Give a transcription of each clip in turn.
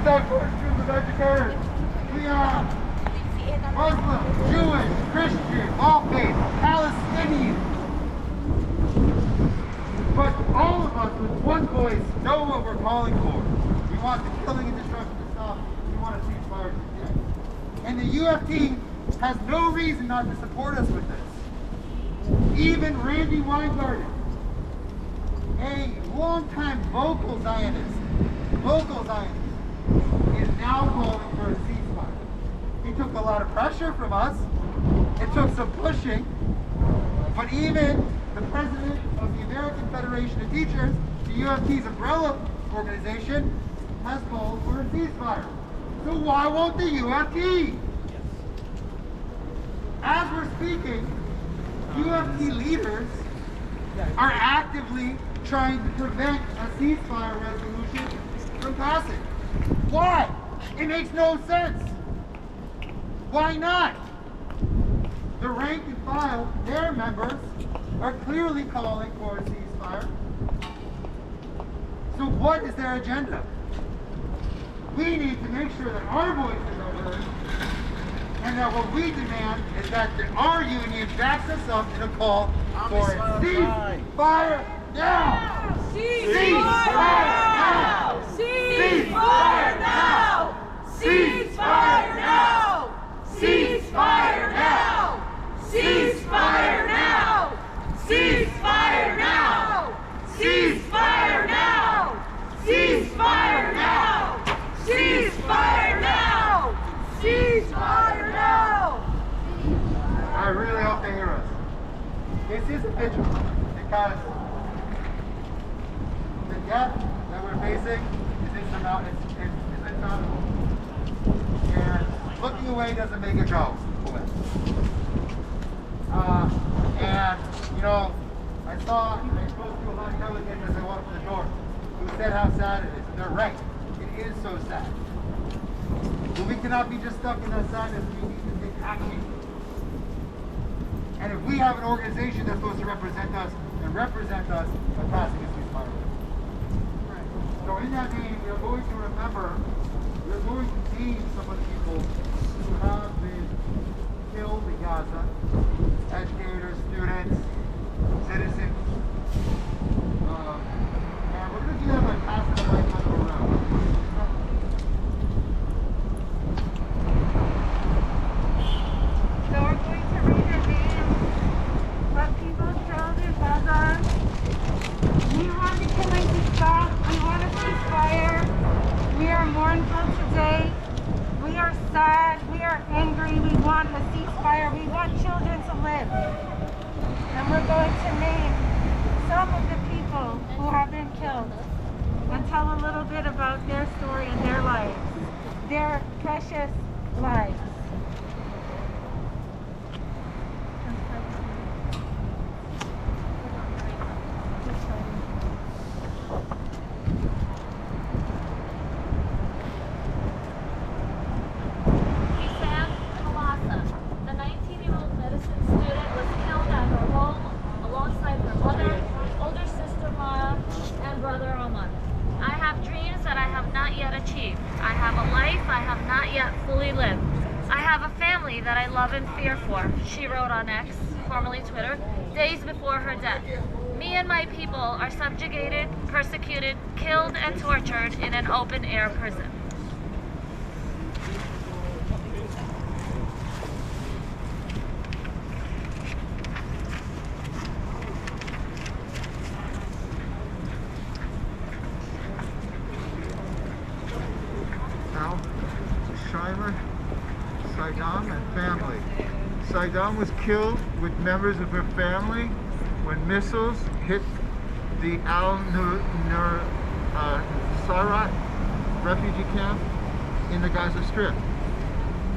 As our first group of educators, we are Muslim, Jewish, Christian, all faiths, Palestinian. But all of us with one voice know what we're calling for. We want the killing and destruction to stop. We want a ceasefire to end. And the UFT has no reason not to support us with this. Even Randy Weingarten, a longtime vocal Zionist, is now calling for a ceasefire. He took a lot of pressure from us. It took some pushing. But even the president of the American Federation of Teachers, the UFT's umbrella organization, has called for a ceasefire. So why won't the UFT? As we're speaking, UFT leaders are actively trying to prevent a ceasefire resolution from passing. Why? It makes no sense. Why not? The rank and file, their members, are clearly calling for a ceasefire. So what is their agenda? We need to make sure that our voices are heard, and that what we demand is that our union backs us up in a call for a ceasefire now! Ceasefire now! Ceasefire now! Ceasefire now! Ceasefire now! Ceasefire now! Ceasefire now! Ceasefire now! Ceasefire now! Ceasefire now! Ceasefire now! I really hope they hear us. This is a vigil because the death that we're facing is insurmountable. And looking away doesn't make it go away. And, you know, I spoke to a lot of delegates as I walked through the door who said how sad it is. And they're right. It is so sad. But we cannot be just stuck in that sadness. We need to take action. And if we have an organization that's supposed to represent us and represent us by passing a ceasefire. So in that vein, we are going to remember, we are going to name some of the people who have been killed in Gaza. Educators, students, citizens. And we're going to do that by passing the light kind of around. So we're going to read their names. What people killed in Gaza. We want the killing to stop. We want a ceasefire. We are mournful today. We are sad. We are angry. We want a ceasefire. We want children to live. And we're going to name some of the people who have been killed and tell a little bit about their story and their lives, their precious lives. The 19-year-old medicine student was killed at her home alongside her mother, older sister Mara, and brother Aman. I have dreams that I have not yet achieved. I have a life I have not yet fully lived. I have a family that I love and fear for, she wrote on X, formerly Twitter, days before her death. Me and my people are subjugated, persecuted, killed, and tortured in an open-air prison. Saddam and family. Saddam was killed with members of her family when missiles hit the Al-Nusayrat refugee camp in the Gaza Strip.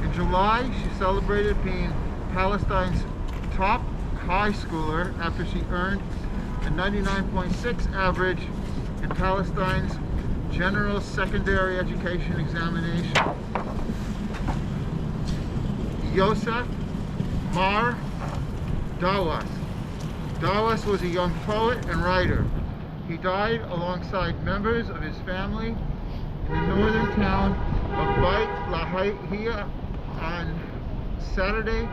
In July, she celebrated being Palestine's top high schooler after she earned a 99.6 average in Palestine's General Secondary Education Examination. Yosef Mar Dawas. Dawas was a young poet and writer. He died alongside members of his family in the northern town of Beit Lahia on Saturday,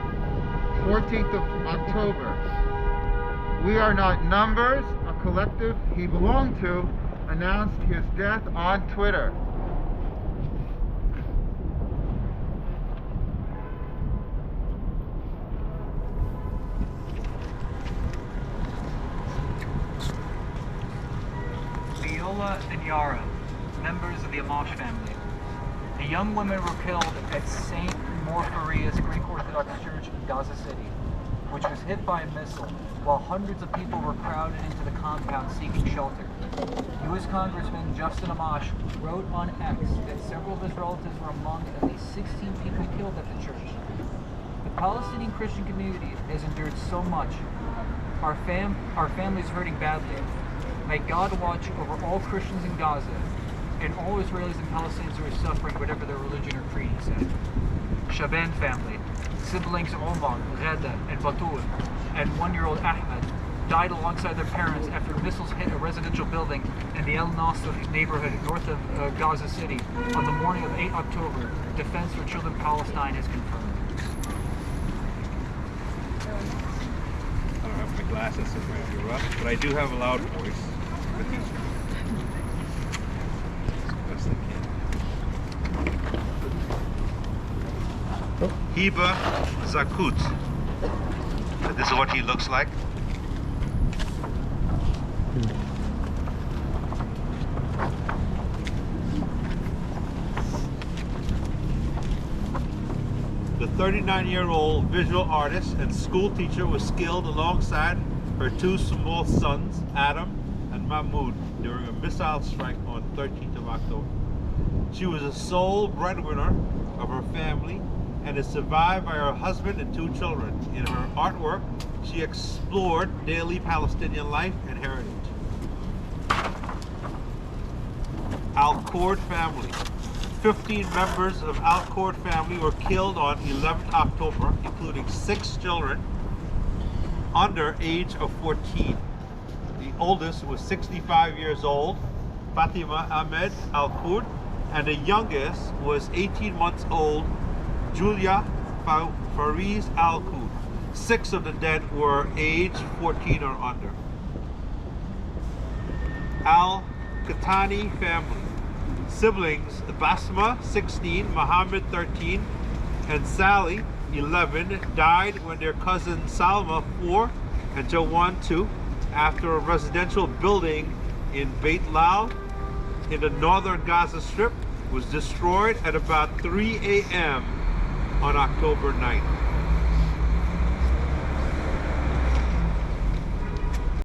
14th of October. We Are Not Numbers, a collective he belonged to, announced his death on Twitter. Viola and Yara, members of the Amash family. The young women were killed at St. Morpharia's Greek Orthodox Church in Gaza City, which was hit by a missile, while hundreds of people were crowded into the compound seeking shelter. U.S. Congressman Justin Amash wrote on X that several of his relatives were among at least 16 people killed at the church. The Palestinian Christian community has endured so much. Our family is hurting badly. May God watch over all Christians in Gaza and all Israelis and Palestinians who are suffering, whatever their religion or creed said. Shaban family, siblings Omar, Reda, and Batul, and 1-year-old Ahmed died alongside their parents after missiles hit a residential building in the El Nasser neighborhood north of Gaza City on the morning of 8 October. Defense for Children Palestine has confirmed. I don't have my glasses, so it might be rough, but I do have a loud voice. Best I can. Hiba Zakut. This is what he looks like. The 39-year-old visual artist and school teacher was killed alongside her 2 small sons, Adam and Mahmoud, during a missile strike on 13th of October. She was the sole breadwinner of her family and is survived by her husband and 2 children. In her artwork, she explored daily Palestinian life and heritage. Al-Cord family. 15 members of Al-Cord family were killed on 11th October, including 6 children under age of 14. The oldest was 65 years old, Fatima Ahmed Al-Cord, and the youngest was 18 months old, Julia Fariz Al-Kud. 6 of the dead were age 14 or under. Al-Katani family. Siblings Basma, 16, Muhammad, 13, and Sally, 11, died when their cousin Salma, 4, and Jawan, 2, after a residential building in Beit Lal in the northern Gaza Strip was destroyed at about 3 a.m. on October 9th.